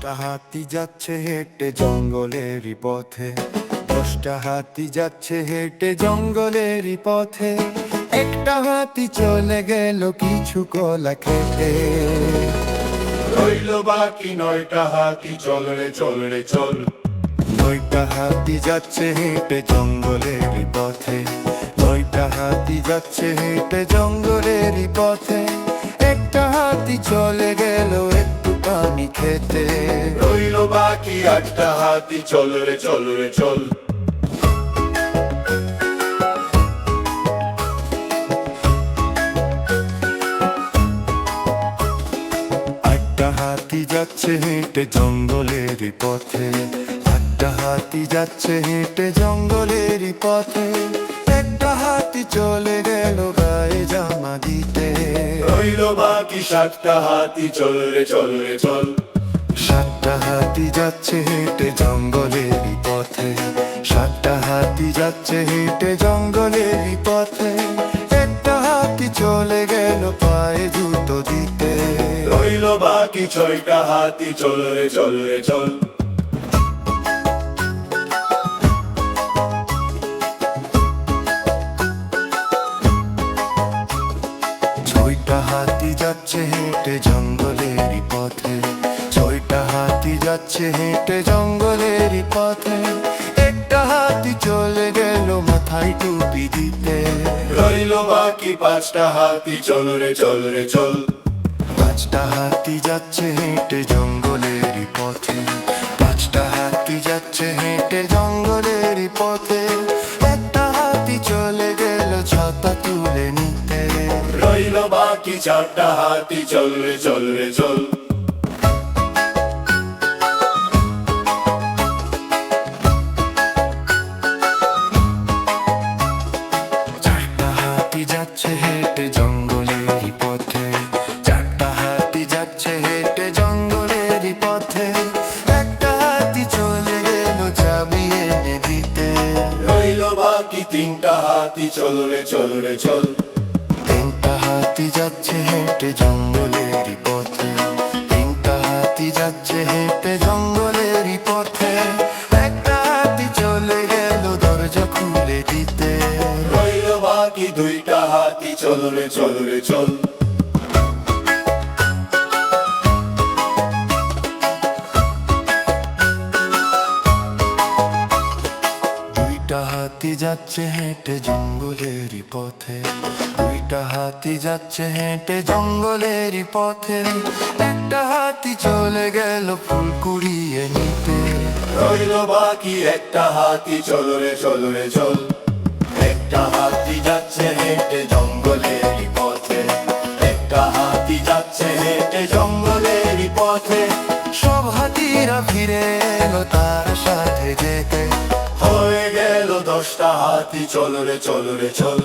10টা হাতি যাচ্ছে হেঁটে জঙ্গলেরই পথে, 10টা হাতি যাচ্ছে হেঁটে জঙ্গলেরই পথে। একটা হাতি চলে গেল কিছু কলা খেতে, রইল বাকি 9টা হাতি, চল রে চল রে চল। 9টা হাতি যাচ্ছে হেঁটে জঙ্গলেরই পথে, 9টা হাতি যাচ্ছে হেঁটে জঙ্গলেরই পথে। একটা হাতি চলে গেল একটু পানি খেতে, রইল বাকি 8টা হাতি, চল রে চল রে চল। 8টা হাতি যাচ্ছে হেঁটে জঙ্গলেরই পথে, 8টা হাতি যাচ্ছে হেঁটে জঙ্গলেরই পথে। একটা হাতি চলে গেল গায়ে জামা দিতে, রইল বাকি 7টা হাতি, চল রে চল রে চল। 7টা হাতি যাচ্ছে হেঁটে জঙ্গলেরই পথে, 7টা হাতি যাচ্ছে হেঁটে জঙ্গলেরই পথে। একটা হাতি চলে গেল পায়ে জুতো দিতে, রইল বাকি 6টা হাতি, চল রে চল রে চল। 6টা হাতি যাচ্ছে হেঁটে জঙ্গলেরই পথে, 6টা হাতি যাচ্ছে হেঁটে জঙ্গলেরই পথে। একটা হাতি চলে গেল মাথায় টুপি দিতে, রইল বাকি 5টা হাতি, চল রে চল রে চল। 5টা হাতি যাচ্ছে হেঁটে জঙ্গলেরই পথে, 5টা হাতি যাচ্ছে হেঁটে জঙ্গলেরই পথে। একটা হাতি চলে গেল ছাতা তুলে নিতে, রইল বাকি 4টা হাতি, চল রে চল রে চল। 4টা হাতি যাচ্ছে হেঁটে জঙ্গলেরই পথে, 4টা হাতি যাচ্ছে হেঁটে জঙ্গলেরই পথে। একটা হাতি চলে গেল চাবি এনে দিতে, রইল বাকি 3টা হাতি, চল রে চল রে চল। 3টা হাতি যাচ্ছে হেঁটে জঙ্গলেরই পথে, 3টা হাতি যাচ্ছে হেঁটে জঙ্গলেরই পথে। একটা হাতি চলে গেল দরজা খুলে দিতে, রইল বাকি 2টা হাতি, চল রে চল রে চল। 2টা হাতি যাচ্ছে হেঁটে জঙ্গলেরই পথে, 2টা হাতি যাচ্ছে হেঁটে জঙ্গলেরই পথে। একটা হাতি চলে গেল ফুল কুড়িয়ে নিতে, রইল বাকি 1টা হাতি, চল রে চল রে চল। একটা হাতি যাচ্ছে হেঁটে জঙ্গলেরই পথে, একটা হাতি যাচ্ছে হেঁটে জঙ্গলেরই পথে। সব হাতিরা ফিরে এলো তার সাথে যেতে, হয়ে গেল 10টা হাতি, চল রে চল রে চল।